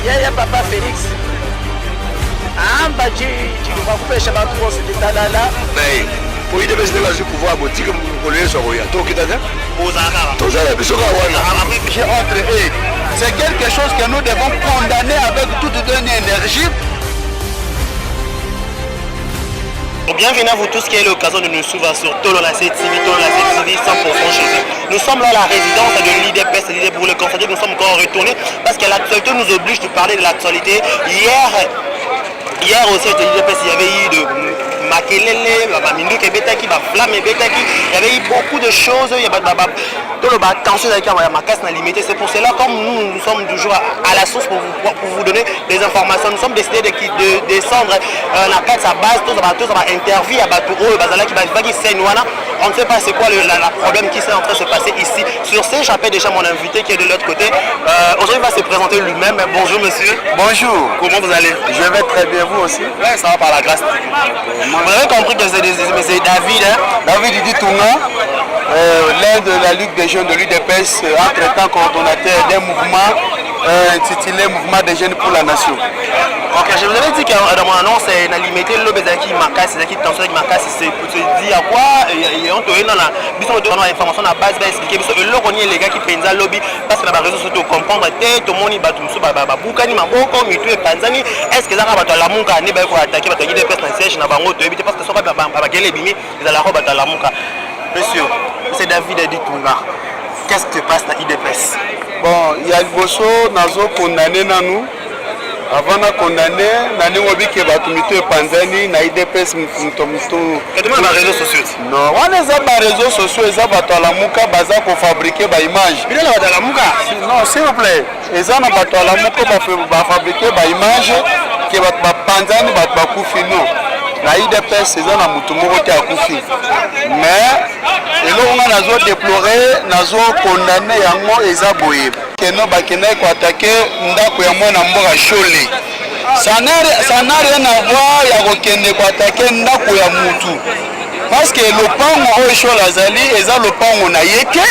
yeye papa Félix amba jikupesha bantu bose litalala pour y développer le pouvoir boutique pour les soirées to kitana tozala bisoka wana entre eux. C'est quelque chose que nous devons condamner avec toute notre énergie. Bienvenue à vous tous qui avez l'occasion de nous suivre sur Tolola TV, 100% chez eux. Nous sommes là à la résidence de l'IDPS, l'idée pour le constater, nous sommes encore retournés parce que l'actualité nous oblige de parler de l'actualité. Hier aussi, à l'IDPS, il y avait eu de Makelele, Mindouk et Betaki, Flamme et Betaki, il y avait eu beaucoup de choses, il y avait attention avec ma casse limité. C'est pour cela, comme nous sommes toujours à la source pour vous donner des informations, nous sommes décidés de descendre la casse à base, tous les interviews, on ne sait pas c'est quoi le problème qui est en train de se passer ici. Sur ce, j'appelle déjà mon invité qui est de l'autre côté. Aujourd'hui, il va se présenter lui-même. Bonjour monsieur. Bonjour. Comment vous allez? Je vais très bien, vous aussi? Oui, ça va par la grâce. Vous avez compris que c'est David, hein? David Idi Tunga, l'un de la Ligue des jeunes de l'UDPS, entre-temps coordonnateur d'un mouvement intitulé Mouvement des jeunes pour la nation. Ok, je vous avais dit que dans mon annonce, c'est limité le Bezaki Makas, c'est qui tension avec Makas, c'est pour te dire à quoi et on te donne la information à base va expliquer parce que là on est les gars qui prennent ça lobby parce que la réseau sociaux comprendre tête tout le monde il bat tout ça bukani maboko mitu et Tanzanie est-ce que ça va la munka ne ba ko attaquer ba to guider personne siège na bango to éviter parce que ça va ba gele bimi ils alla roba la munka. Monsieur, c'est David Idi Tunga. Qu'est-ce qui se passe dans l'IDPS? Bon, il y a le bosso nazo condamné nanou. Avant de condamner, nani wabiki batumito panzani na IDPS mtomito. Et demain les réseaux sociaux. Non, on les a les réseaux sociaux, ils ont battu la muka baza pour fabriquer ba image. Il est là la muka. Non, s'il vous plaît. Ils ont battu la muka pour fabriquer ba image qui va panzani ba kufi non. La IDPS ils ont na mutumoko te akufi. Mais et là on a nazo déplorer, nazo condamner yango ezaboye. Keno bakena ko attaquer ndako ya mwana mboka Chole. Ça n'a rien à voir ya kokende ko attaquer ndako ya mutu. Parce que le pango o Chole azali eza le pango na yeke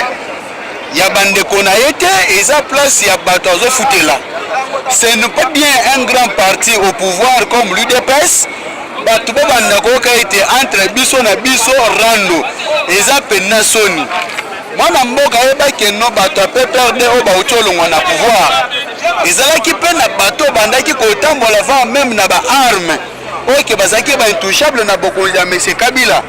ya bandeko na yete eza place ya bato azo futela. Ce n'est pas bien un grand parti au pouvoir comme l'UDPS. Bato bandako ka été entre biso na biso rando eza pena soni. Mwana mboka yebaki no bato ape perdre o bauti olongwa na pouvoir ezalaki mpe na bato bandaki kotambola va même na baarme oyo ke bazalaki baintouchable na bokonzi ya Monsieur Kabila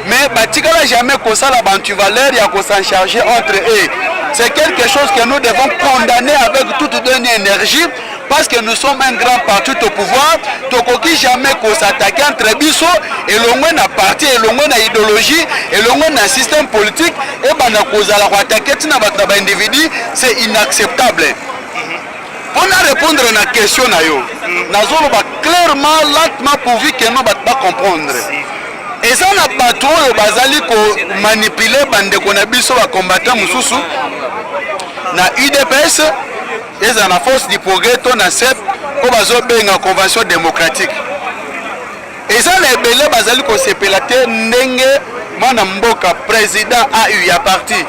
mais batikala jamais kosala bantuvaleur ya kosan charger entre eux. C'est quelque chose que nous devons condamner avec toute notre énergie parce que nous sommes un grand parti au pouvoir. Tokoki jamais qu'on s'attaque entre biso et l'on a parti et l'on a idéologie et l'on a un système politique et bana kozala ko attaquer tina ba individu, c'est inacceptable. Pour répondre à la question na yo, nazolo ba clairement latement pourvu que nous ba comprendre. Et ça na bato oyo bazali ko manipuler bandeko na biso ba combattant mususu na UDPS et na force du progrès to na CEP ko bazo benga convention démocratique. Et ça les belé bazali ko sepela te ndenge mwana mboka président AU ya parti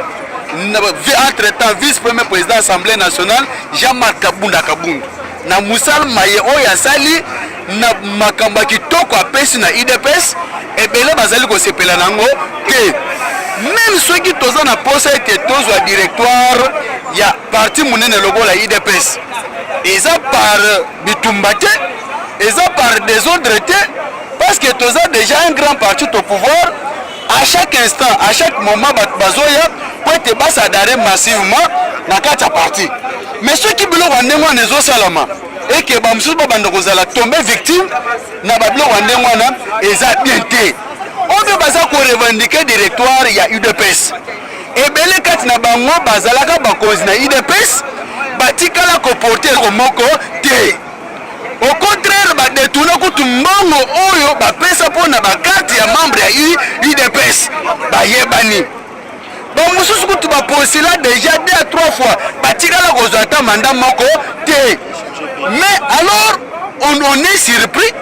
entre-temps vice-premier président Assemblée nationale Jean-Marc Kabunda Kabunda na Moussal Maye oyo asali na makamba kitoko apesi na IDPS ebele bazali ko sepela nango te même ceux qui toza na posa ete tozwa directoire ya parti munene logo la IDPS eza par bitumba te eza par désordre te parce que toza déjà un grand parti au pouvoir. À chaque instant, à chaque moment, bazoya pour être basadare massivement dans quatre parties. Mais ceux qui veulent voir les autres salama et que bamsou babando zala tomber victime na bablo wandengwana eza bien te. On veut baza ko revendiquer directoire ya UDPS. Et belé kat na bango bazalaka bakozi na UDPS batikala ko porter ko moko te. Au contraire, ba détourner kutu mbongo oyo ba pesa pona ba carte ya membre ya UDPS ba yebani. Ba mususu kutu ba postula déjà 2 à 3 fois ba tikala ko zata mandat moko te. Mais alors on est surpris.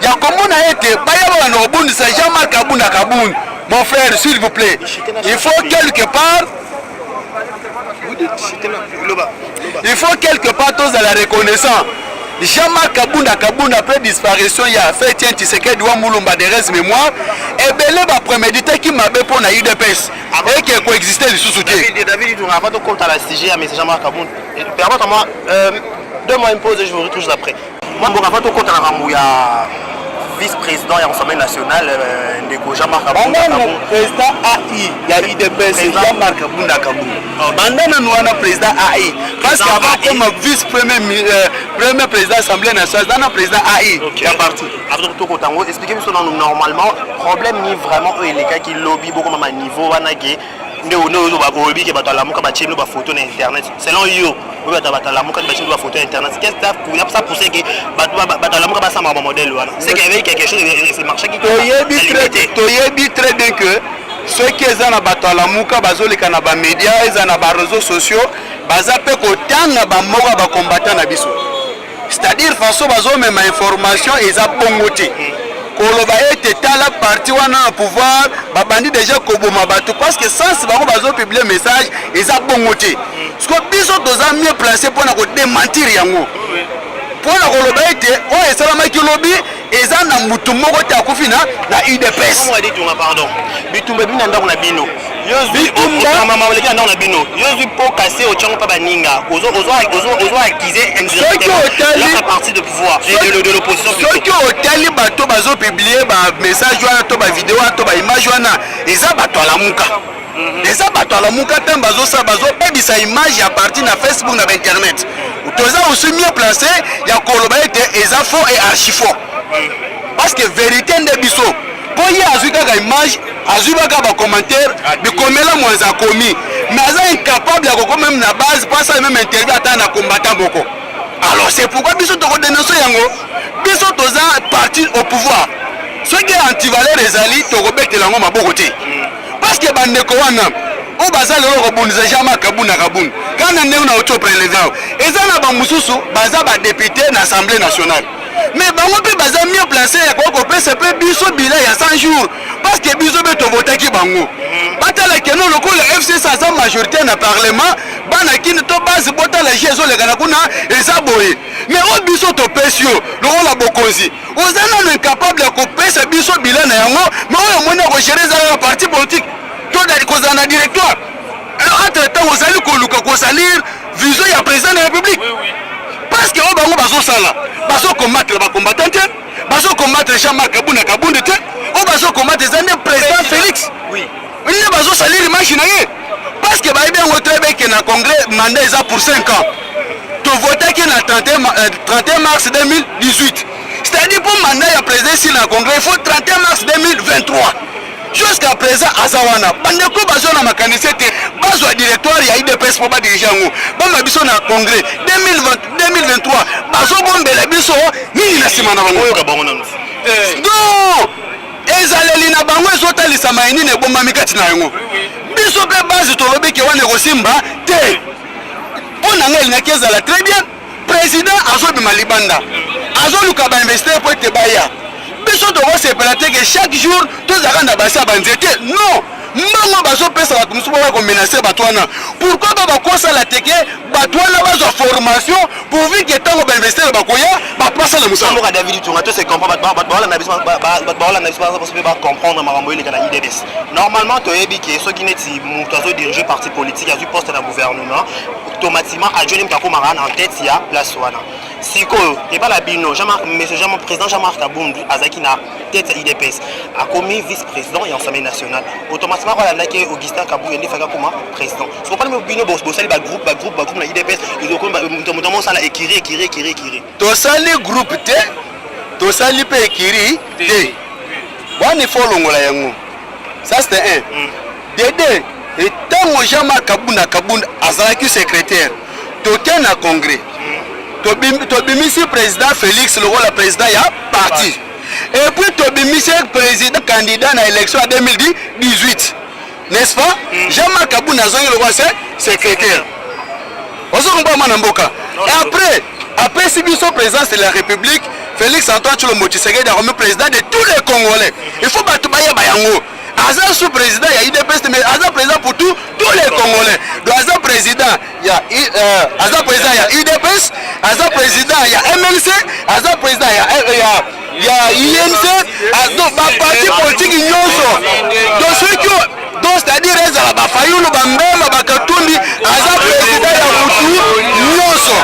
Ya komona ete ba ya na obundi sa Jean-Marc Kabunda Kabunda. Mon frère, s'il vous plaît, il faut quelque part il faut quelque part tous à la reconnaissance. Jean-Marc Kabunda après disparition il y a fait tiens Tshisekedi wa Mulumba de reste mémoire et belé ba prémédité qui m'a bé pour na UDPS et qui coexister les sous-soutiens. David tu racontes compte à la CG à M. Jean-Marc Kabunda. Permettez-moi donne-moi une pause et je vous retrouve juste après. Moi bon avant tout compte à la Ramouya vice-président et Assemblée nationale de Jean-Marc Kabunda. Président AI, il y a UDPS Jean-Marc Kabunda. Bandana nous on a président AI parce qu'avant comme vice-premier président de l'Assemblée nationale, dans le président AI, il y a parti. Expliquez-moi normalement, problème ni vraiment eux les gars qui lobby beaucoup à niveau wanagé. Nous qui photo internet selon you oui photo internet qu'est-ce que ça poussé que c'est qu'il y avait quelque chose c'est marché qui toyebi très bien que ceux qui sont na batalamuka bazolika na ba médias et na ba réseaux sociaux bazape kotanga ba moka ba combattant na biso c'est-à-dire façon bazo même information eza bongote koloba ete tala parti wana pouvoir babandi déjà koboma bato parce que sans bango bazo publier message eza bongote parce que biso toza mieux placé pour na ko démentir yango pour na koloba ete o esalama ki lobby eza na mutu moko ta kufina na UDPS on va dire pardon bitumba bina ndako na bino bitumba mama wale kana na bino yozu po casser au tchango pa baninga ozo accuser indirectement la partie de pouvoir et de l'opposition ceux qui ont tali bato bazo publier ba message wana to ba vidéo to ba image wana eza bato ala muka eza bato ala muka temba bazo pebisa image à partir na Facebook na internet toza aussi mieux placé ya koloba ete eza faux et archi faux parce que vérité nde biso po ye azwi kaka image azwi baka ba commentaire bikomela mwanza komi mais aza incapable ya koko même na base pas ça même interview ata na combattant boko alors c'est pourquoi biso toko dénoncer yango biso toza parti au pouvoir ceux qui anti-valeur ezali toko betela ngo maboko te parce que bandeko wana o baza lelo kobundisa Jean-Marc Kabunda kana ndenge na auto prélevé eza na ba mususu baza ba député na Assemblée nationale mais bango pe baza mieux placé ya ko pesa pe biso bila ya 100 jours parce que biso be to voter ki bango batala keno lokola FCC sa majorité na parlement bana kini to base botala jezo le kana kuna eza boye mais o biso to pesio lokola bokonzi ozana incapable ko pesa biso bila na yango mais o mona ko gérer za parti politique to da kozana directoire alors entre temps ozali ko luka ko salir vision ya président de la République parce que o bango bazo sala bazo combattre ba combattant bazo combattre Jean-Marc Kabunda o bazo combattre zane président Félix oui il bazo salir machine parce que ba bien très bien que na congrès mandat ça pour 5 ans to voter que na 31 mars 2018 c'est-à-dire pour mandat ya président si na congrès il faut 31 mars 2023 jusqu'à présent azawana bandeko bazo na makanisi te bazo directoire ya IDPS pour ba diriger ngo ba biso na congrès 2023 bazo bombela biso nini na sima na bango yoka bango nanu non ezaleli na bango ezotalisa maini ne bomba mikati na yango biso pe base to lobi ke wana kosimba te ona ngeli na kezala très bien président azo bima libanda azo luka ba investir pour te baya biso to ko sepela te que chaque jour to zakanda basa banzete non mbango bazo pesa bato musuba ko menacer bato wana pourquoi ba kosa la teke bato wana bazo formation pour vite que tango ba investir ba koya ba pasa la musa mo ka David Tunga to se comprend ba la na biso ba comprendre marambo ile kana IDPS normalement to yebi ke so ki neti muto azo diriger parti politique azu poste na gouvernement automatiquement adjoint ka komara en tête ya place wana siko et pas la bino monsieur président Jean-Marc Kabunda azaki na tête ya IDPS a commis vice-président et Assemblée nationale automatiquement voilà là que Augustin Kabou yende faka comme président c'est pas le bino boss sali ba groupe na IDPS ils ont comme notamment ça la écrire to sali groupe te to sali pe écrire te bani folongola yango ça c'est un dédé et tant Jean-Marc Kabunda azalaki secrétaire to na congrès to bimisi président Félix le rôle président ya parti et puis to bimisi président candidat na élection en 2018 n'est-ce pas Jean-Marc Kabunda zongi le roi secrétaire ozo komba mana mboka et après si biso président de la République Félix Antoine Tshilombo Tshisekedi a remis président de tous les Congolais il faut battre bayango Aza sous-président, il y a IDPS, mais Aza président pour tous les Congolais. Donc Aza président, il y a IDPS, aza président ya MLC, aza président ya INC, donc parti politique nyonso. Donc ceux qui donc c'est-à-dire ezala ba Fayulu ba Mbemba ba Katumbi aza président ya mutu nyonso.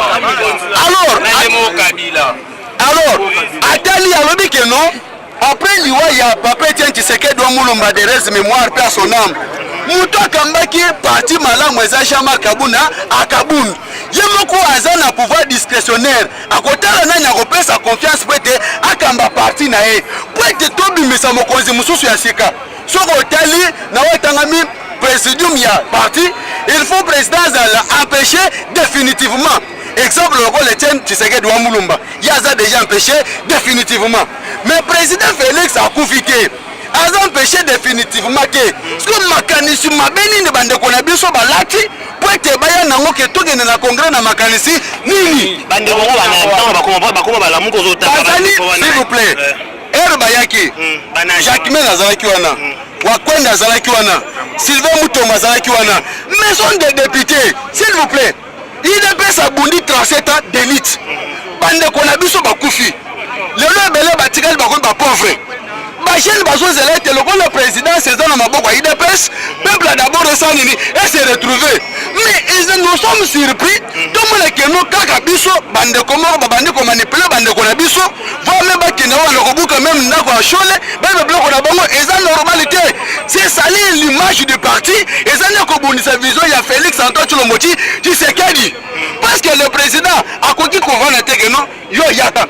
Alors atali alobi que non après liwa ya papa Etienne Tshisekedi wa Mulumba de res mémoire paix à son âme. Muto akambaki parti malamu eza Jean-Marc Kabunda akabundu. Ye moko aza na pouvoir discrétionnaire. Akotala nani akopesa confiance pour ete akamba parti na ye. Pour ete tobimisa mokonzi mususu ya sika. Soko otali na wetangami présidium ya parti, il faut président zala empêcher définitivement. Exemple, le Etienne Tshisekedi wa Mulumba, il a déjà empêché définitivement. Mais président Félix a confité. A empêché définitivement que ce que makanisi mabeni ne bande kona biso balati pour être baya nango ke to gene na congrès na makanisi nini bande bongo bana bakoma balamu ko zota s'il vous plaît bayaki Jacques Mel azalaki wana Wakwenda azalaki wana Sylvain Mutombo azalaki wana maison des députés s'il vous plaît IDPS abundi 37 ans d'élite bande kona biso bakufi lelo ebele batikali bakoni ba pauvre Bachel Bazo Zelete, le président César Maboko IDPS, peuple a d'abord ressenti et s'est retrouvé. Mais nous sommes surpris, tout le monde qui nous a biso, bande comment, bande comme manipulé, bande qu'on a biso, voire même qui n'a pas le robot quand même, n'a pas chôlé, même bloc on a bon, et ça normalité. C'est salir l'image du parti, et ça n'a qu'au bout de sa vision, il y a Félix Antoine Tshilombo, tu sais qu'elle dit. Parce que le président a connu qu'on va l'intégrer, non? Yo yaka,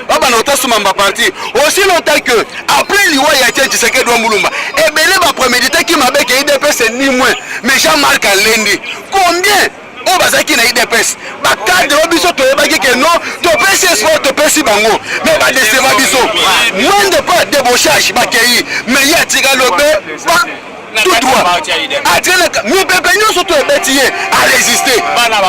baba nota sumamba parti. Aussi longtemps que après l'Iwa Etienne Tshisekedi wa Mulumba, et belé va préméditer qui m'a béqué IDPS ni moins, mais Jean-Marc Alendi. Combien on va s'acquitter na IDPS? Ba cadre obiso to ebaki que non, to pesi espoir to pesi bango, mais ba décevoir biso. Moins de pas débauchage ba kei, mais ya tika lobé, tout droit. Nous pépénions surtout à résister. Bana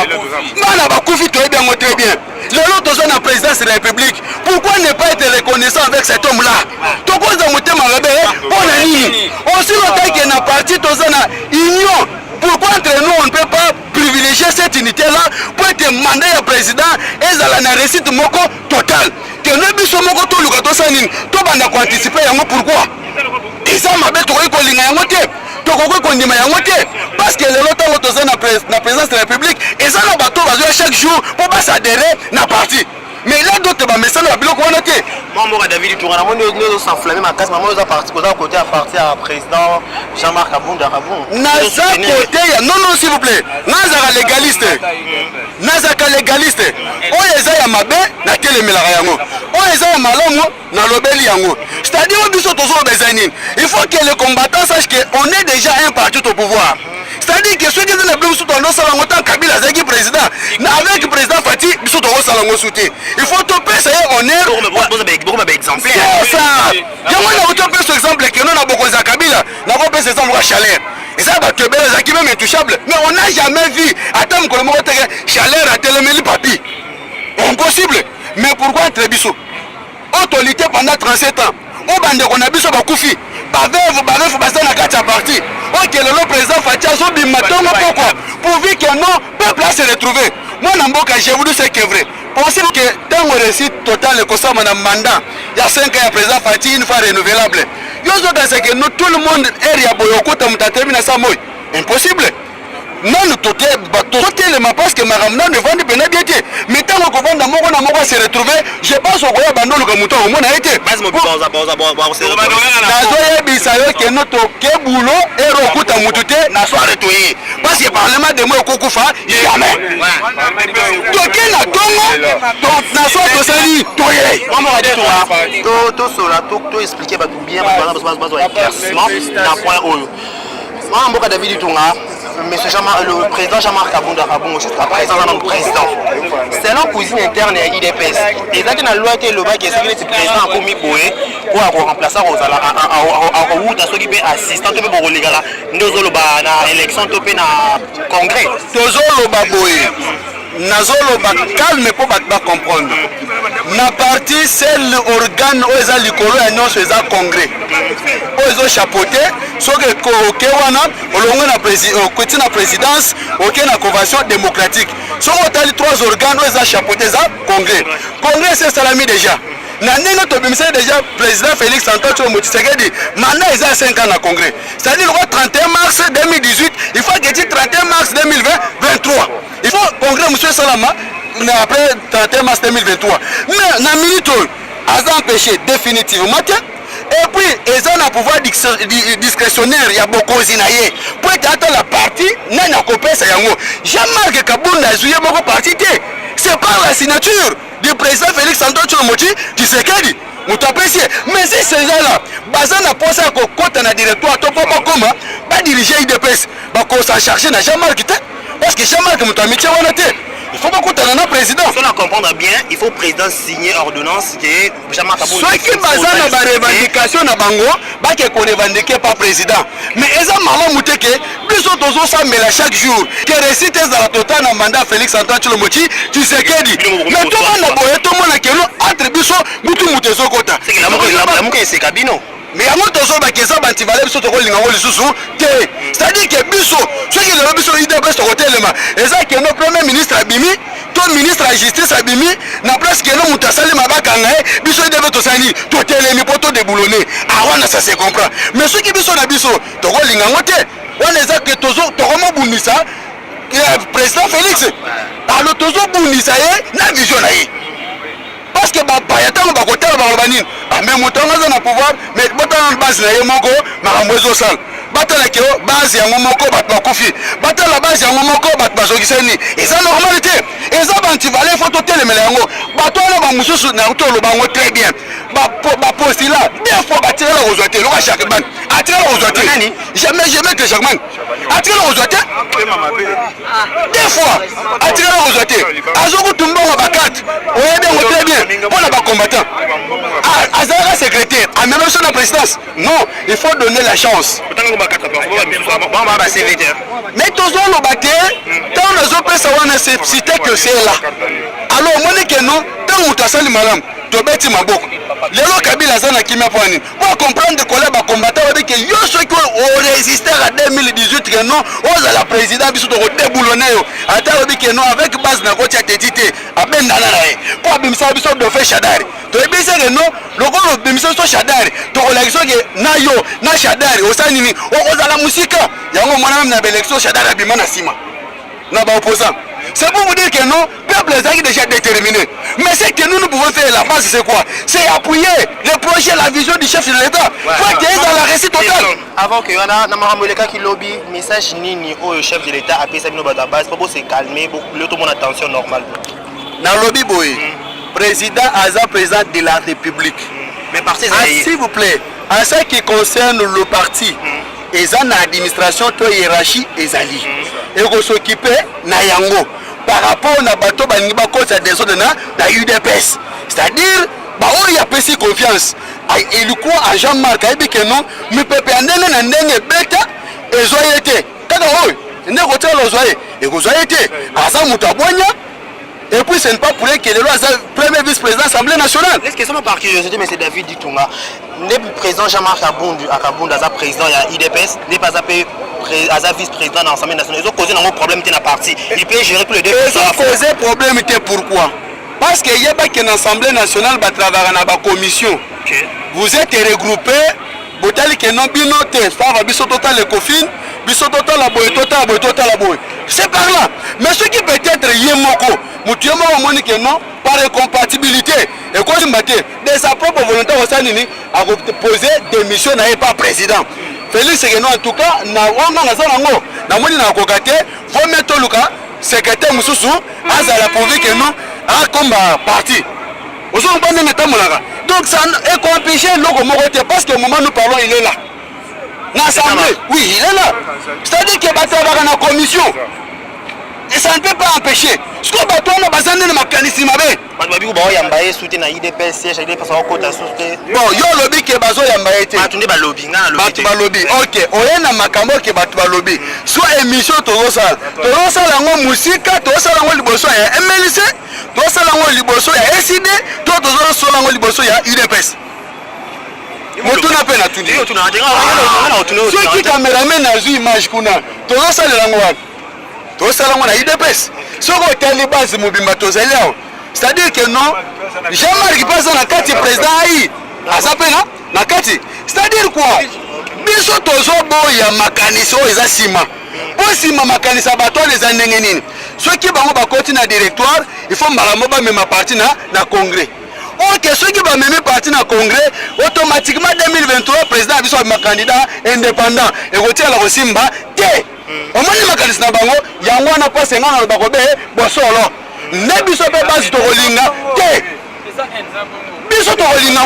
bakufi to bien très bien. Le lot de la présidence de la République, pourquoi ne pas être reconnaissant avec cet homme-là? Tout le monde a aussi longtemps qu'il y a un parti, union. Pourquoi entre nous on ne peut pas privilégier cette unité-là pour être mandat à président et à la réussite moko total? Que nous puissions moko tout le gâteau sanin, tout le monde a anticipé. Pourquoi? Et ça m'a dit qu'on parce que le lot de la présidence de la République et ça le bateau va jouer chaque jour pour pas s'adhérer à la partie. Mais là d'autres messages à bloc on était. Moi David Tourana, moi nous s'enflammer ma casse, maman nous a parti côté à partir à président Jean-Marc Kabunda Rabon. Naza côté non s'il vous plaît. Naza légaliste. Naza légaliste. On les a mabe na telemela yango. On les a malamu na lobeli yango. C'est-à-dire on biso toujours besoin. Il faut que les combattants sachent qu'on est déjà un parti au pouvoir. C'est-à-dire que ceux qui sont les sous ton salon tant Kabila Zaki président, avec le président Fati, sous ton salon soutien. Il faut topper ça on est exemple. C'est ça. Il y a un autre exemple que nous avons beaucoup de Kabila, nous avons fait exemple à Chaleur. Et ça va te bien Zaki même intouchable. Mais on n'a jamais vu attendre que le mot Chaleur a téléméli papi. Impossible. Mais pourquoi être biso? Autorité pendant 37 ans. Au bande qu'on a biso bakoufi. Bavef basa na kati ya parti. Ok, le président Fatia Zobi matongo pourquoi? Pourvu que non, peuple a se retrouvé. Moi Namboka, j'ai voulu ce qui est vrai. Possible que tant qu'on réussite total le constat mon mandat, il y a 5 ans le président Fatia une fois renouvelable. Yozo dans que nous tout le monde est à Boyoko tam terminer ça moi. Impossible. Non, nous tout le parce que ma ramena ne vend pas bien. Mais tant qu'on vend d'amour, on va se retrouver. Je pense au Royaume Bandon le mouton au monde a été. Que notre boulot et recoute à Moutouté n'a soit retourné. Parce que le Parlement de moi au Kokoufa, jamais. Donc, il a donc, n'a soit de sali, toyé. Tout expliquer bien, d'un point haut. Moi, David Tonga, monsieur le président Jean-Marc Kabunda Rabon, jusqu'à présent, notre président. C'est la cuisine interne à l'IDPS. Et ça, la loi qui est le bac, c'est que le président a commis pour remplacer à route à ceux qui sont assistants pour les gars. Nous avons l'élection topée dans le congrès. Nazolo calme pour comprendre. Na parti c'est l'organe où ils ont l'école et non c'est un congrès. Ils ont chapeauté, soit que OK wana, on a la présidence, OK la convention démocratique. soki otali 3 organes oyo eza chapeauté eza congrès c'est salami déjà na ndenge tobimisaki déjà président Félix Antoine Tshilombo Tshisekedi mandat eza 5 ans na congrès c'est-à-dire le 31 mars 2018 il faut que 31 mars 2023 il faut congrès monsieur Salama après 31 mars 2023 mais na minute aza empêché définitivement et puis ils ont un pouvoir discrétionnaire il y a beaucoup d'inaïe pour être la partie n'a coupé ça yango Jean-Marc Kabunda a beaucoup parti c'est par la signature du président Félix Antoine Tshilombo Tshisekedi vous appréciez mais si ces gens-là basant la poste à côté na directoire to pas comment pas diriger IDPS ba ko s'en charger na Jean-Marc parce que Jean-Marc mutamitié wana te il faut beaucoup t'en un président. Si on comprendre bien, il faut président signer ordonnance qui est Jean-Marc Kabunda. Ceux qui basent dans la revendication na bango, ba que qu'on revendique pas président. Mais eza maman muteke, biso tozo ça mais chaque jour que récite dans la totale na mandat Félix Antoine Tshilombo Tshisekedi. Mais tout le monde boye tout le monde kelo entre biso mutu mutezo kota. C'est que la moke c'est cabino. Mais à mon tozo ba keza banti valé biso to ko linga ngoli susu te. C'est-à-dire que biso ceux qui le biso IDPS to côté lema. Eza que notre premier ministre Abimi, ton ministre de la justice Abimi, na place que no mutasali mabaka ngai, biso IDPS to sani, to telemi poto déboulonner. Ah wana ça se comprend. Mais ceux qui biso na biso to ko linga ngote, wana eza que tozo to ko mobunisa président Félix. Alors tozo bunisa ye na vision na ye. Parce que bayata ba côté ba banine mais motonga za na pouvoir mais botana base na ye moko makambo ezo sala batala ke base ya moko bat bakufi batala base ya moko bat bazokisani eza normalité eza banti valé photo telemela yango batona ba mususu na utolo bango très bien ba postila deux fois batira la rozote lo chaque ban atira la rozote jamais que Jacques atira la rozote deux fois atira la rozote azoko tumba ba 4 oyebe très bien pour les combattants. Azara secrétaire, à même chose de la présidence. Non, il faut donner la chance. Mais tous les bateaux, tant les autres personnes ne cité que c'est là. Alors, moi, je dis non, tant que tu as madame, tu as bâti ma boucle. Les gens Kabila Zana qui m'a poigné. Pour comprendre que les combattants ont dit que ceux qui ont résisté à 2018, que non, on la présidence, ils sont déboulonnés. Attends, on dit que non, avec base de la côte, tu as été à Ben Danarae. Pour abimisa, ils sont de fait Chadari. Tu as dit que non, le gros abimisa, ils sont Chadari. Tu as l'élection que Nayo, Na Chadari, au Sanini, au la musique. Il y a un moment où on a l'élection Chadari à Bimana Sima. N'a pas opposant. C'est pour vous dire que non, le peuple est déjà déterminé. Mais ce que nous pouvons faire la base, c'est quoi? C'est appuyer le projet, la vision du chef de l'État. Pour qu'il y ait dans la réussite totale. Avant que Namaramouleka qui lobby, message ni au chef de l'État a payé sa base pour se calmer, pour que tout le monde attention normale. Dans le lobby, boy, président Aza, président de la République. Mais parti, s'il vous plaît, en ce qui concerne le parti, et ça, l'administration, la hiérarchie, et ali. Et qu'on s'occupe na yango par rapport à bateau baniba cause des autres na UDPS. C'est-à-dire, bah on y a pris confiance. Il croit à Jean-Marc Aïbi que non, mais peuple andene na ndenge beta et zoyete. Kada oi, ne côté lo zoye, et go zoyete. Asa mutabwanya. Et puis ce n'est pas pour rien que le premier vice-président de l'Assemblée nationale. Est-ce que ça m'a par curiosité, mais c'est David Ditunga. Le président Jean-Marc Kabunda, le président de l'IDPS, n'est pas vice-président de l'Assemblée nationale. Ils ont causé un problème dans la partie. Il peut gérer tous les deux. Ils ont causé un problème, pourquoi? Parce qu'il n'y a pas qu'une Assemblée nationale qui travaille dans la commission. Vous êtes regroupés, vous avez que non binote, ça va biso total le cofin, biso total la boy, total la boy. C'est par là. Mais ce qui peut être yemoko, mutiemo moni que non, par incompatibilité. Et quoi je m'attends, de sa propre volonté au Sanini, à poser démission n'avait pas président. Félix Segueno en tout cas, na wanga zango, na moni na kokate, faut mettre Luka, secrétaire Moussou, à la prouver que non, à comme parti. Donc ça est compliqué parce que au moment où nous parlons, il est là. L'Assemblée, oui, il est là. C'est-à-dire qu'il va travailler dans la commission. Et ça ne peut pas empêcher. Ce qu'on va faire, on va faire un mécanisme. Bon, il y a un lobby qui est basé sur le lobby. Ok, on a un makambo qui est basé sur le lobby. Soit émission, tu as ça. Tu as ça, la musique, tu as ça, la liboso, il y a MLC, tu as ça, la liboso, il y a SID, tu as ça, la liboso, il y a UDPS. Motuna pe na tundi. Ceux qui caméramen na zu image kuna. Tu as ça, la ngwa. Tu as ça, la ngwa na UDPS. ce que tu as base mobimba tozeliao c'est-à-dire que non Jean-Marc qui passe na kati président ayi azapena na kati c'est-à-dire quoi biso tozo boya makanisi o eza sima po sima makanisi bato les ndenge nini ceux qui bango ba koti na directoire il faut malamo ba même parti na congrès. Ok, ceux qui vont même partir dans le congrès, automatiquement 2023, le président a besoin de candidat indépendant. Et retirer la Rosimba, au moins les mécanismes bango, il y a un pas 50 ans de Bakobe, Bossolo. Ne biso pas base de Rolinga, biso de Rolinga,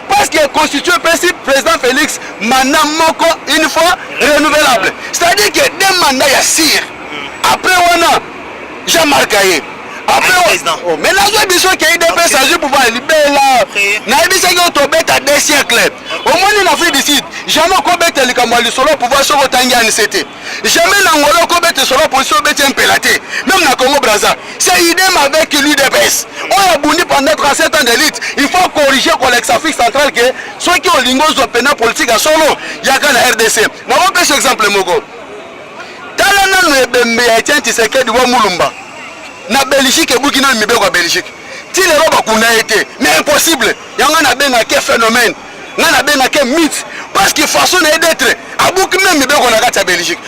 parce qu'il est constitué président Félix, mandat moko une fois renouvelable. C'est-à-dire que deux mandats il y a sire. Après on a Jean-Marc Aye. Après, mais là, je dis qu'il y a eu des personnes pour pouvoir libérer là. Il y a des gens qui ont 2 siècles. Au moins, il a fait des sites. Jamais qu'on mette les Kamali solo pour pouvoir se retenir en CT. Jamais l'Angola qu'on mette solo pour se mettre un pélaté. Même dans le Congo Brazza. C'est idem avec l'UDPS. On a bouni pendant 37 ans d'élite. Il faut corriger l'Afrique centrale que ceux qui ont l'ingos de pénal politique à solo, il y a qu'à la RDC. Je vais vous donner un exemple. Talana nous est Tshisekedi wa Mulumba. Na Belgique et Burkina Faso en Belgique. Si les robes qu'on a été, mais impossible. Il y a un phénomène, il y a un mythe. Parce que façon d'être, à Burkina Faso on a Belgique.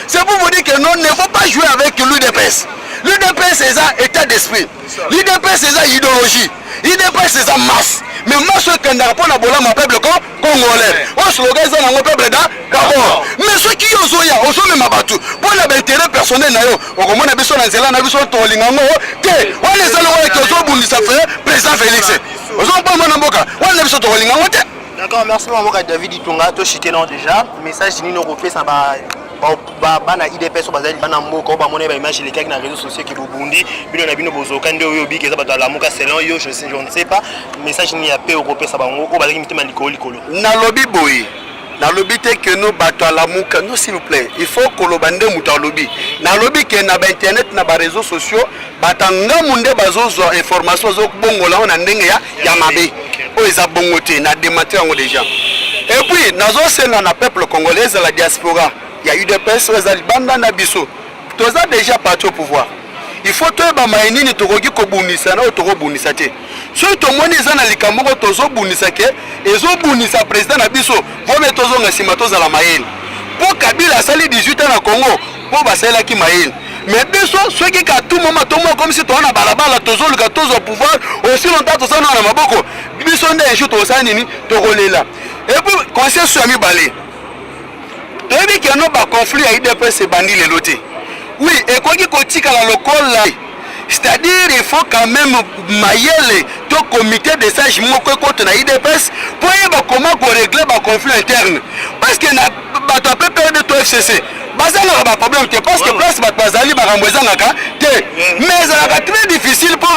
C'est pour vous dire que non, il ne faut pas jouer avec l'UDPS. L'UDPS c'est ça état d'esprit. L'UDPS c'est ça idéologie. L'UDPS c'est ça masse. Mais moi ce qui est pour la bola mon peuple congolais. On se regarde dans mon peuple d'abord. Mais ceux qui ont zoya, on se met battu. Pour l'intérêt personnel na yo, on commence à besoin d'anzela na besoin de lingango. Que on les a le que zo bundi ça fait président Félix. On se pas mon mboka. On les besoin de lingango. D'accord, merci maman David Itunga to chiteno déjà. Message ni no refait ça bana IDPS bazali bana mboko ba mona ba image les kaki na réseaux sociaux qui bobundi bino na bino bozoka ndio yo biki za bato la muka selon yo je ne sais pas message ni ya pe européen ça bango ko bazali mitema likolo na lobby boy na lobby te que no bato la muka non s'il vous plaît il faut que lo bande muta lobby na lobby que na ba internet na ba réseaux sociaux batanga munde bazozo information zo bongola on ndenge ya mabe o eza bongote na démentir ngo déjà et puis nazo sena na peuple congolais la diaspora. Il y a eu des personnes qui ont été biso. Tous ont déjà parti au pouvoir. Il faut que les maïnines tokoki ko bunisa na otoko bunisa te. So to moni zana likamoko tozo bunisa ke ezo bunisa président na biso. Vo me tozo ngasima toza la maïne. Pour Kabila sali 18 ans na Congo, pour basela ki maïne. Mais biso ceux qui à tout moment tomo comme si toi na balabala tozo le tozo au pouvoir aussi longtemps tozo na maboko. Biso ndé jour to sa nini to rolela. Et puis conseil sur ami balé. Il y a un conflit à IDPS et Bandi les lotés. Oui, et quoi qu'il y ait un local là, c'est-à-dire il faut quand même mailler le comité de sages contre la IDPS pour comment régler le conflit interne. Parce que tu as perdre ton FCC. Parce que le problème parce que place bazali baramwezanga mais c'est très difficile pour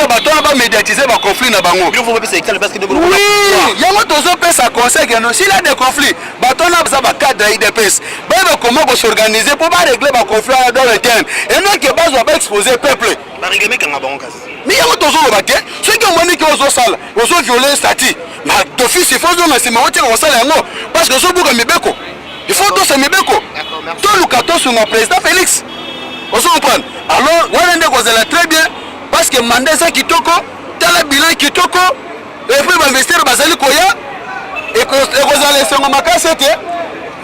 les médiatiser le conflit na bango. Oui, il y a un ça conseil que s'il y a des conflits, baton a besoin de cadre IDPS. Comment s'organiser pour régler le conflit dans l'interne et non que base va exposer peuple. Mais il y a un baquet, ceux qui ont dit qu'ils ont salle, ils ont violé le statut. Mais d'office il faut que c'est ma routine parce que ce bouc mibeko. Il faut tous se mettre. Tout le carton sur mon président Félix. Vous comprenez? Alors, on est très bien parce que Mandesa Kitoko, tel bilan Kitoko, et puis investir dans Basali Koya, et que vous allez faire ma casse,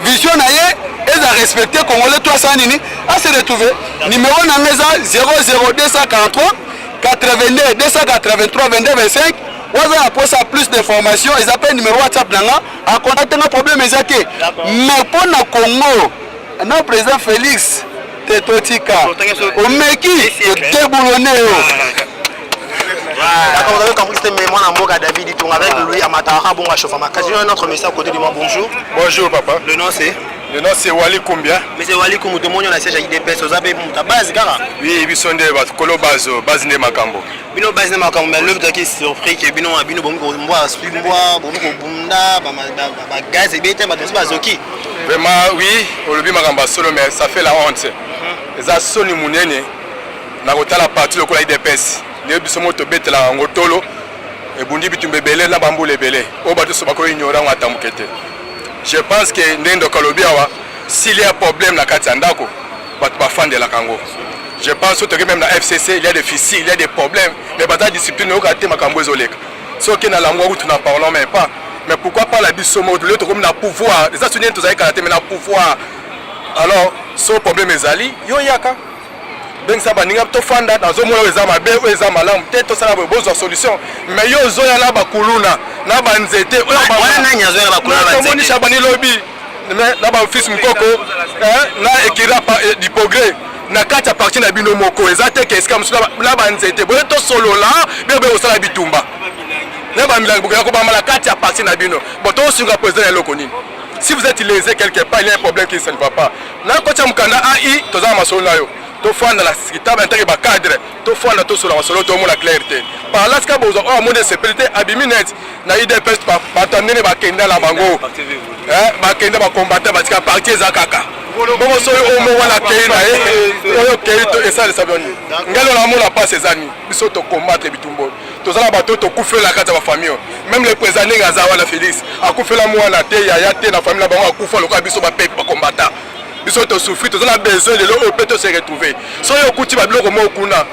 vision et à respecter Congolais 300 nini, à se retrouver. Numéro 00243 82 283 22 25. Vous avez posé plus d'informations, ils appellent numéro WhatsApp à contacter nos problèmes exactés. Mais pour le Congo, notre président Félix Tetotika, au Meki, déboulonné. D'accord, vous avez compris que c'était moi Namboka David Itunga avec lui à Matara, bon à Chauffama. J'ai un autre message à côté de moi, bonjour. Bonjour papa. Le nom c'est? Le nom c'est Wali Kumbia. Mais c'est Wali Kumbia, tout le monde a siège à IDPS, vous avez ta base, gara? Oui, ils sont des colo base de Makambo. Bino base de Makambo, mais l'œuvre qui est surpris que Bino a Bino Bombo, Bois, Spimbois, Bombo, Bunda, Gaz et Bété, Zoki. Vraiment, oui, au lobby Makamba solo, mais ça fait la honte. Les assoni Mounene, n'a pas la partie de l'IDPS. Les bisous de bête la ngotolo et bundi bitumbe belé na bambu le belé au bateau sobako ignorant wa tamukete. Je pense que ndendo kalobi awa s'il y a problème na kati ndako bat ba fan de la Congo Je pense que même dans la FCC, il y a des déficits, il y a des problèmes. Mais dans la discipline, il y a des problèmes. Ce qui est dans la loi, nous n'en parlons même pas. Mais pourquoi pas la bisomo de l'autre comme le pouvoir? Les États-Unis, tous les karaté, mais le pouvoir. Alors, ce problème est ali, yo yaka. Donc ça va nous faire dans un monde où les hommes bien, où les hommes malades, peut-être ça va besoin de solution. Mais yo zoya na bakuluna, na banzete, wana nani azoya bakuluna banzete. Moni chabani lobby, na ba office mukoko, na ekira du progrès. Na kati ya parti na bino moko ezate ke eska musula na banzete boye to solo la bebe osala bitumba na ba milango ko ba mala kati ya parti na bino bon to sunga président ya lokoni. Si vous êtes lésé quelque part, il y a un problème qui ne va pas. Là, quand tu as un candidat AI, tu as un masolo là. Tu fais dans la sécurité, tu as un cadre, tu fais dans tout sur la masolo, tu as la clarté. Par là, ce que vous avez un mode de sécurité, abiminet, na idée peste pas t'amener les bakenda la bango. Bakenda ba combattre parce que parti zakaka. Bon so au mo wala kena oyo keito et ça le savions. Ngalo la mo la pas ces années. Biso to combattre bitumbo. Tozala bato to kufela kati ya famille. Même le président Ngazawa la Félix akufela mwana te ya te na famille la bango akufa loka biso ba peuple ba combattant. Biso to souffrir tozala besoin de l'eau peut se retrouver. So yo kuti ba biloko mo kuna.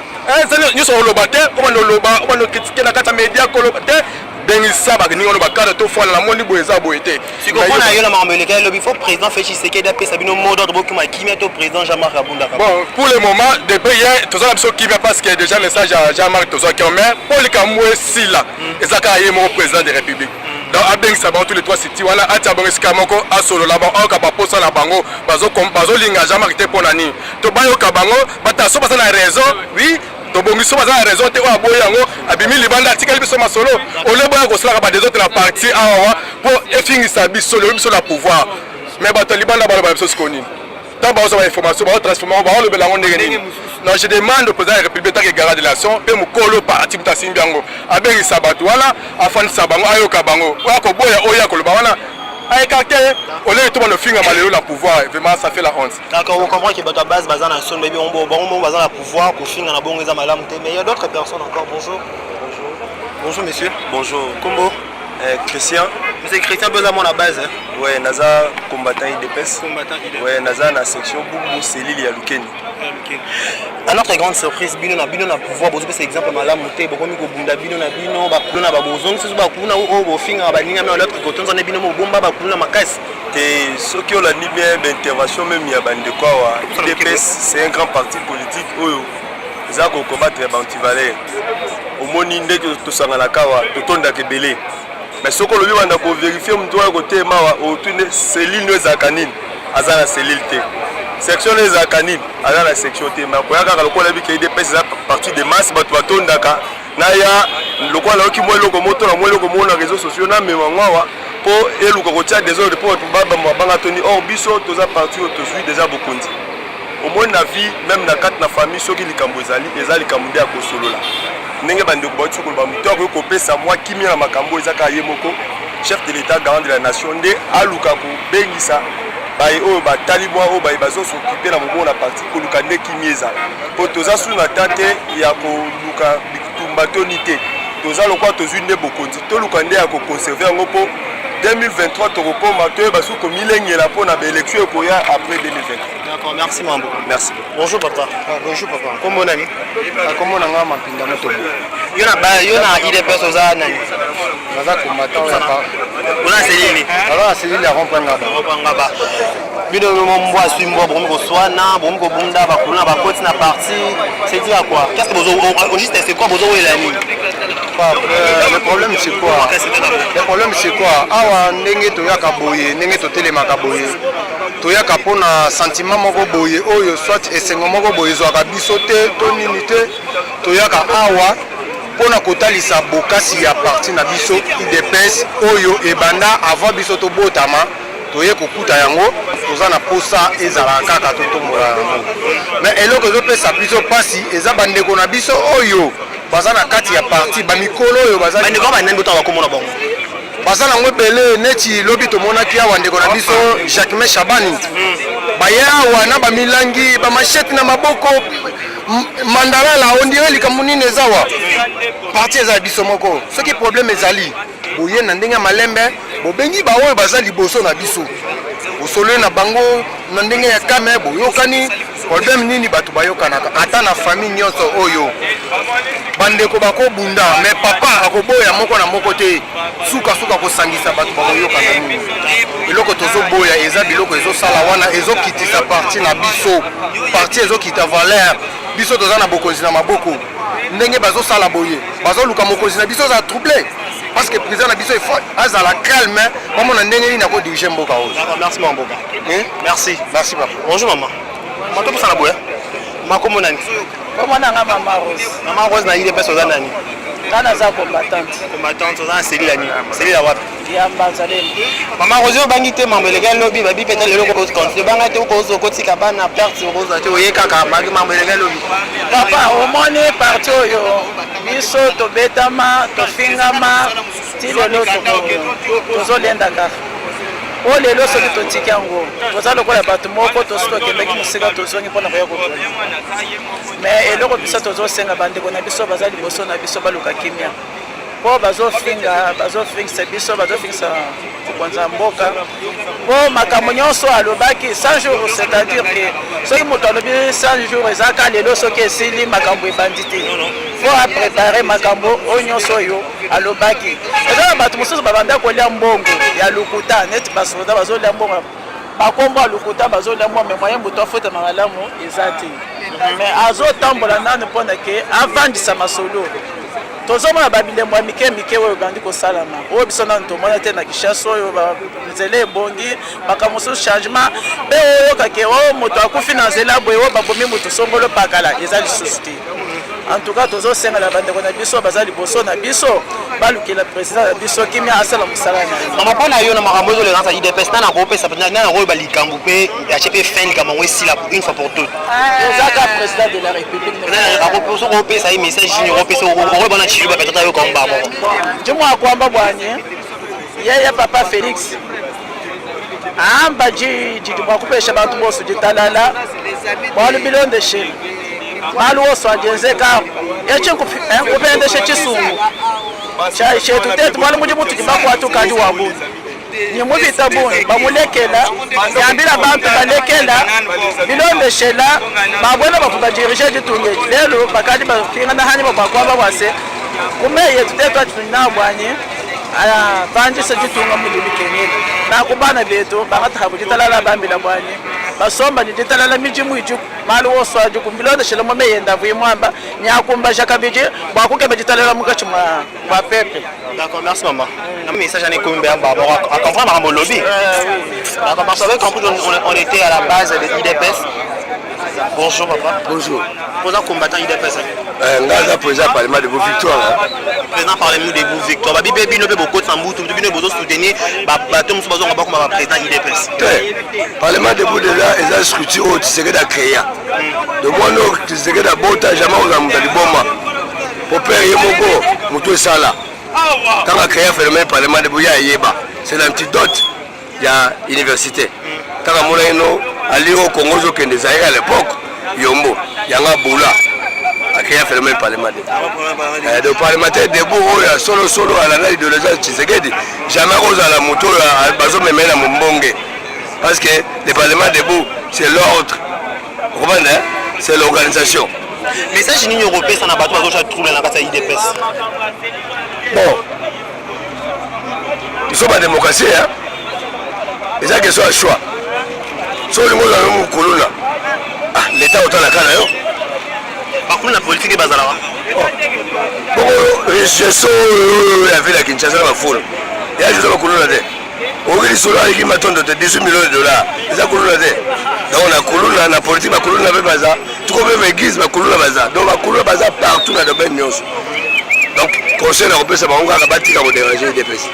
Nous sommes lobate, on va critiquer la carte média kolobate. Bengisa ba ni on ba cadre to fois la moni boeza boete. Si comprend na yo la marmelé le bifo président fait Tshisekedi d'après Sabino mot d'ordre beaucoup ma qui met au président Jean-Marc Kabunda. Bon, pour le moment depuis hier tozala biso qui vient parce que déjà message à Jean-Marc Tozo qui mais pour le Kamwe Sila et ça ka yemo président de la République. Donc abengisa ba tous les trois city wana atia bonga moko asolo la ba on ka posa na bango bazo linga Jean-Marc te ponani. To bayo ka bango bata so basa na raison oui. Bongiso baza raison te wa boya ngo abimi libanda article biso masolo ole boya ko sala ba des autres la partie awa pour efingisa biso le biso la pouvoir mais bato libanda ba biso skoni tant ba so ba information ba transformer ba le belango ndenge non je demande au président de la République que garde de l'action pe mu kolo parti mutasi mbiango abengi sabato wala afani sabango ayoka bango wa ko boya oya ko ba wana ay caractère on est tout le finger malheureux la pouvoir vraiment ça fait la honte. D'accord, on comprend que bato base bazan na son baby on bazan la pouvoir ko finger na bongo za malamu te mais il y a d'autres personnes encore. Bonjour. Bonjour. Bonjour monsieur. Bonjour. Combo Christian. Monsieur Christian besoin mon la base. Ouais, naza combattant IDPS. Combattant IDPS. Ouais, naza na section Boubou Selili ya Lukeni. À notre grande surprise, bino na pouvoir bozo c'est exemple malamu te bokomi ko bunda bino na bakuna ba bozong c'est ba kuna o bo finga ba ninga mais l'autre côté on est bino mo bomba ba kuna makasi. Et ce qui on a dit bien d'intervention même ya bande quoi wa IDPS c'est un grand parti politique oyo za ko combattre ba antivaleur. Au moni ndeke to sangala kawa to tonda kebele. Mais ce qu'on lui wanda ko vérifier mtu wa côté mawa o tune cellule no za kanine azana cellule te. Section les akanines à la section T mais pour yaka lokola bi ke IDPS za partie de masse bato batondaka na ya lokola ki mo loko moto na mo loko mo na réseaux sociaux na memangwa po eluko ko tia des autres pour baba mo banga toni or biso toza parti to suit déjà bokondi au moins na vie même na quatre na famille soki likambo ezali likambo ya kosolola ndenge bande ko batu ko ba muto ko kopesa moi kimia na makambo ezaka yemoko chef de l'état garant de la nation nde aluka ko bengisa baye oyo batali mwa oyo baye bazosokipe na momo na parti koluka nde kimieza po toza sulu na tate ya koluka bitumba toni te toza lokwa tozwi nde bokonzi toluka nde ya koconserve yango mpo 2023 tokokoma toyeba soki komilengela mpo na baélection ekoya après 2023. D'accord, merci Mambo. Merci. Bonjour papa. Bonjour papa. Kombo nani? Kombo na nga Mapinda Motombo. Yo na IDPS oza nani? Naza combattant ya pa. Ona selini. Alors c'est la rompanga ba. Rompanga ba. Bino mombo aswimbo bomi ko swana, bomi ko bunda ba kuna ba koti na parti. C'est dire quoi? Qu'est-ce que vous au juste c'est quoi bozo elani? Le problème c'est quoi? Le problème c'est quoi? Awa ndenge toyaka boye, ndenge totelemaka boye. Toyaka pona sentiment moko boye oyo soit esengo moko boye zwaka biso te to nini te toyaka awa pona kotalisa bokasi ya parti na biso IDPS oyo ebanda avant biso to botama toye kokuta yango toza na posa ezala kaka totombola yango mais eloko ezopesa biso pasi eza bandeko na biso oyo baza na kati ya parti bamikolo oyo baza bandeko banani botanga komona bongo baza nango ebele neti lobi tomonaki awa ndeko na biso Jacques Chabani baya awa na bamilangi bamashete na maboko mandalala ondire likambo nini ezawa parti eza biso moko soki problème ezali boye na ndenge malembe bobengi baoyo baza liboso na biso bosolo na bango na ndenge ya kame boyokani problème nini bato bayokanaka ata na famille nyonso oyo bandeko bakobunda mais papa akoboya moko na moko te suka kosangisa bato bakoyokana nini eloko tozoboya eza biloko ezosala wana ezokitisa parti na biso parti ezokita valeur biso toza na bokonzi na maboko ndenge bazosala boye bazoluka mokonzi na biso aza troublé parce que président na biso il faut azala calme bamona ndenge nini akodirige mboka oyo. Merci Mamboka. Merci papa. Bonjour maman. Mato posala boya makombo nani? Komona nga Mama Rose. Mama Rose na ile pesa oza nani? Kana za combattante. Combattante oza seli la ni. Seli la wapi? Ya Mbanzaleni. Mama Rose obangi te mambo legal lobby babi peta lelo ko continue banga te ko zo kotika bana perte Rose te oyeka ka magi mambo legal lobby. Papa omoni parti oyo biso tobetama tofingama ti lelo tozolenda kaka o lelo soki totiki yango toza lokola bato moko tosi tokendaki mosika tozongi mpona koya kokona mais eloko biso tozosenga bandeko na biso baza liboso na biso baluka kimia mpo bazofingisa biso bazofingisa mokonzi ya mboka mpo makambo nyonso alobaki 100 jours c'est-à-dire que soki moto alobi 100 jours ezaka lelo soki esili makambo ebandi te fo aprépare makambo oyo nyonso oyo alobaki eza na bato mosusu babanda kolia mbongo ya lukuta neti basoda bazolia mbongo bakombo ya lukuta bazolia mbongo me moye moto afutama malamu eza te mais azotambola nanu mpona ke avandisa masolo tozomona babilembo ya mike oyo bandi kosalama oyo biso nanu tomona te na Kinshasa oyo nzela ebongi makambo mosusu changement mpe oyokake oyo moto akufi na nzela boye oyo babomi moto songolo pakala eza lisusu te en tout cas tozosenga na bandeko na biso baza liboso na biso balukela président na biso kimia asala mosala na ye mama mpona yo na makambo ezolenganisa idps nana kopesa nana koyeba likambo mpe atie mpe fin likambo yango esila une fois pour toutes ezaka président de la république soki opesa ye message nini opesa okoyebana chiluba petata yo kamba moko ndimo akwamba bwanye yeye papa Félix amba jidibwakupesha bantu boso jitalala bwalubilonde sheli malu woso ajenzeka eche kupendeshe chisungu chetu tetu mwali muji mutu jibakwatu kadi wabuni nyimubita buni bamulekela yambila bantu balekela bilondeshela babona bakubadirige jitungeji lelo bakadi bafingana hani bakwamba bwase kumeye tutetu atitunina bwanye vanjisa jitunga mulimi kenyeli nakubana betu bangathabu jitalala bambila bwanye basomba jitalala miji mwiju malu woso aji kumbilonde shela momeyenda vuimwamba nyakumba jakabiji bwakukebe jitalala mukachi mwa pepe. D'accord, merci maman. Un message à Nekombe à comprendre à mon lobby. D'accord, parce qu'on était à la base de l'IDPS. Bonjour papa. Bonjour. Président combattant IDPS. Ngaza président parlement de vos victoires. Président parlement de vos victoires. Babi bebi no be beaucoup de sambu, tout bino bezo soutenir bateau musu bazo ngaba comme président IDPS. Parlement de vous déjà est une structure où tu serais à créer. De moi non tu serais à bota jamais on a monté bomba. Pour payer mon go, mutu sala. Quand on a créé le parlement de Bouya Yeba, c'est l'antidote de l'université. Quand on a allé au Congo, à l'époque, Yombo, Yanga Boula, a créé le parlement de Bouya. Le parlementaire debout, solo à la naille de l'État Tshisekedi, jamais rose à la moto, à Bazo me met à Mombongue. Parce que le parlement debout, c'est l'ordre, c'est l'organisation. Message l'Union européenne, ça n'a pas trouvé trouble dans la IDPS. Bon, nous sommes en démocratie, hein. Et ça, question à choix. Si on a l'État autant la canne, par contre, la politique est basée là. Bon, je suis la ville à Kinshasa, ma foule. Il y a juste un couloir là. On veut solo avec une matonne de 18 millions de dollars. C'est ça couloir là. Donc on a couloir la politique, ma couloir là, bazar. Tout comme une église, ma couloir bazar. Donc ma couloir bazar partout dans le domaine news. Donc, conseil européen, c'est bon, on va bâtir pour déranger l'IDPS.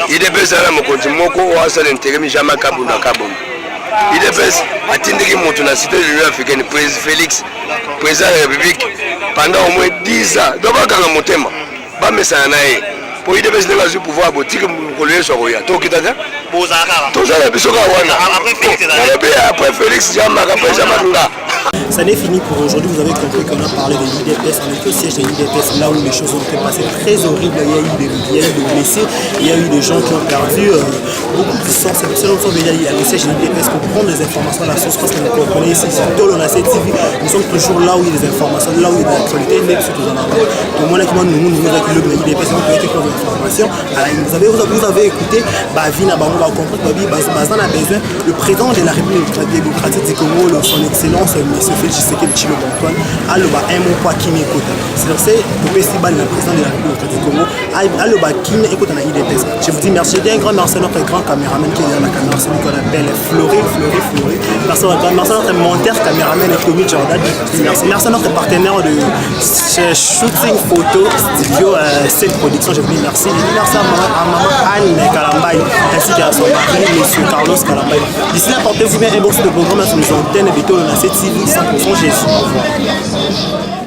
L'IDPS, c'est un mokonzi moko, on a ça l'intérêt, mais jamais Kabunda Kabunda. L'IDPS a tenu monter la cité de l'Union africaine, président Félix, président de la République, pendant au moins 10 ans. Donc, on a monté, mais ça en a eu. Pour l'IDPS, il a eu pouvoir aboutir pour le sur Roya. Tu as dit Bozaka. Tu as dit Après Félix, après Félix, jamais Kabunda. Ça n'est fini pour aujourd'hui. Vous avez compris qu'on a parlé de l'IDPS. On était au siège de l'IDPS, là où les choses ont été passées très horribles. Il y a eu des blessés, il y a eu des gens qui ont perdu beaucoup de sang. C'est pour ça que nous sommes déjà allés au siège de l'IDPS pour prendre des informations à la source. Parce que vous comprenez ici, c'est Tolo, on a cette TV. Nous sommes toujours là où il y a des informations, là où il y a de l'actualité, même surtout dans la rue. Donc, moi, là, qui nous avec le l'IDPS, on peut être des informations. Vous avez écouté, Vina Bango va comprendre que Bazan a besoin. Le président de la République démocratique du Congo, son excellence, M. Félix Tshisekedi Tshilombo Antoine, a le un mot pour Kimi Ekota. C'est pour ça que le festival le président de la République du Congo a le Kimi Ekota dans l'IDPS. Je vous dis merci. Je dis un grand merci à notre grand caméraman qui est derrière la caméra, celui qu'on appelle Fleury. Merci à notre monteur caméraman Tommy Jordan. Merci à notre partenaire de shooting photo studio cette production. Je vous dis merci. Je dis merci à maman Anne Kalambay ainsi qu'à son mari, M. Carlos Kalambay. D'ici là, portez-vous bien un box de programme sur les antennes et Vitolo dans cette TV 100% Jésus. Au revoir.